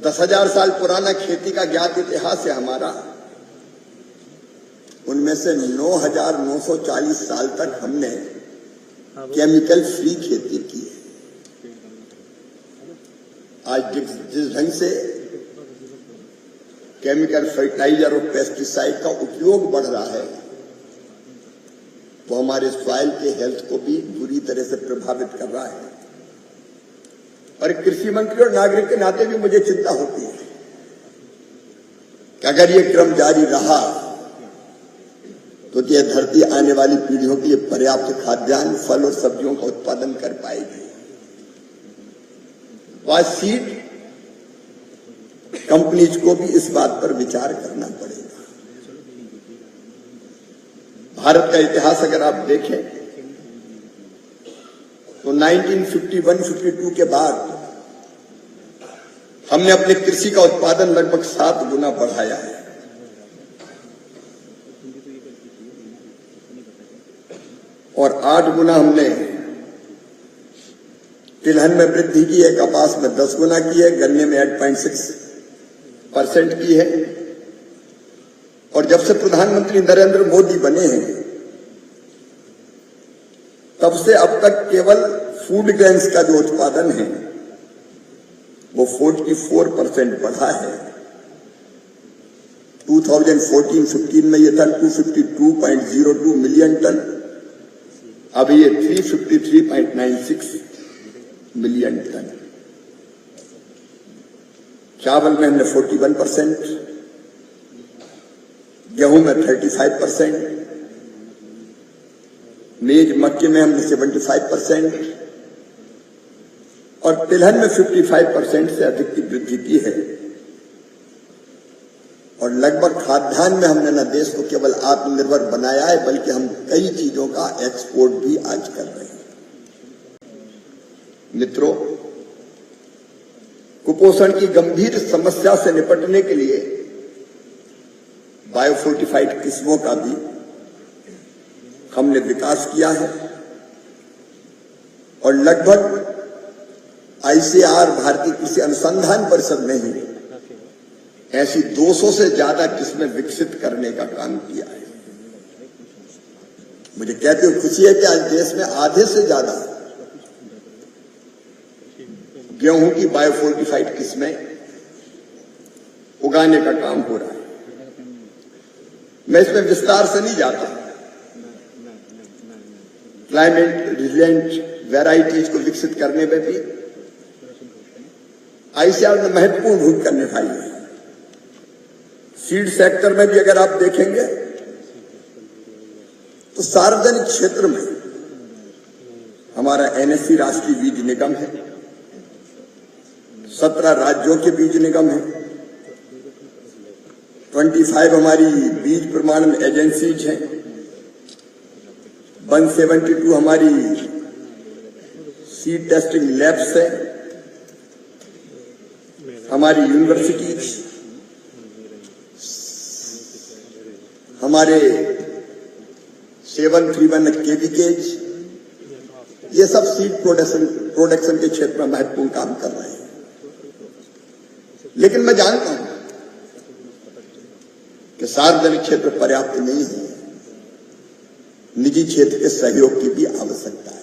10,000 साल पुराना खेती का ज्ञात इतिहास है हमारा। उनमें से 9,940 साल तक हमने केमिकल फ्री खेती की है। आज जिस ढंग से केमिकल फर्टिलाइजर और पेस्टिसाइड का उपयोग बढ़ रहा है वो हमारे सॉइल के हेल्थ को भी बुरी तरह से प्रभावित कर रहा है। और कृषि मंत्री और नागरिक के नाते भी मुझे चिंता होती है कि अगर ये क्रम जारी रहा तो यह धरती आने वाली पीढ़ियों के लिए पर्याप्त खाद्यान्न, फल और सब्जियों का उत्पादन कर पाएगी। आज सीड कंपनीज को भी इस बात पर विचार करना पड़ेगा। भारत का इतिहास अगर आप देखें तो 1951-52 के बाद हमने अपने कृषि का उत्पादन लगभग 7 गुना बढ़ाया है। और 8 गुना हमने तिलहन में वृद्धि की है, कपास में 10 गुना की है, गन्ने में 8.6% की है। और जब से प्रधानमंत्री नरेंद्र मोदी बने हैं तब से अब तक केवल फूड ग्रेन्स का जो उत्पादन है वो 44% बढ़ा है। 2014-15 में ये था 252.02 मिलियन टन, अब ये 353.96 मिलियन टन। चावल में हमने 41%, गेहूं में 35%, मेज मक्के में हमने 75% और तिलहन में 55% से अधिक की वृद्धि की है। और लगभग खाद्यान्न में हमने न देश को केवल आत्मनिर्भर बनाया है बल्कि हम कई चीजों का एक्सपोर्ट भी आज कर रहे हैं। मित्रों, कुपोषण की गंभीर समस्या से निपटने के लिए बायोफोर्टिफाइड किस्मों का भी हमने विकास किया है। और लगभग ICAR भारतीय कृषि अनुसंधान परिषद ने ही ऐसी 200 से ज्यादा किस्में विकसित करने का काम किया है। मुझे कहते हुए खुशी है कि आज देश में आधे से ज्यादा गेहूं की बायोफोर्टिफाइड किस्में उगाने का काम हो रहा है। मैं इसमें विस्तार से नहीं जाता। क्लाइमेट रिजिलेंट वैराइटीज को विकसित करने में भी ICAR ने महत्वपूर्ण भूमिका निभाई है। सीड सेक्टर में भी अगर आप देखेंगे तो सार्वजनिक क्षेत्र में हमारा NSC राष्ट्रीय बीज निगम है, 17 राज्यों के बीज निगम है, 25 हमारी बीज प्रमाणन एजेंसीज हैं, 172 हमारी सीड टेस्टिंग लैब्स है, हमारी यूनिवर्सिटीज, हमारे 731 KVKs, ये सब सीड प्रोडक्शन के क्षेत्र में महत्वपूर्ण काम कर रहे हैं। लेकिन मैं जानता हूं कि सार्वजनिक क्षेत्र पर्याप्त नहीं है, निजी क्षेत्र के सहयोग की भी आवश्यकता है।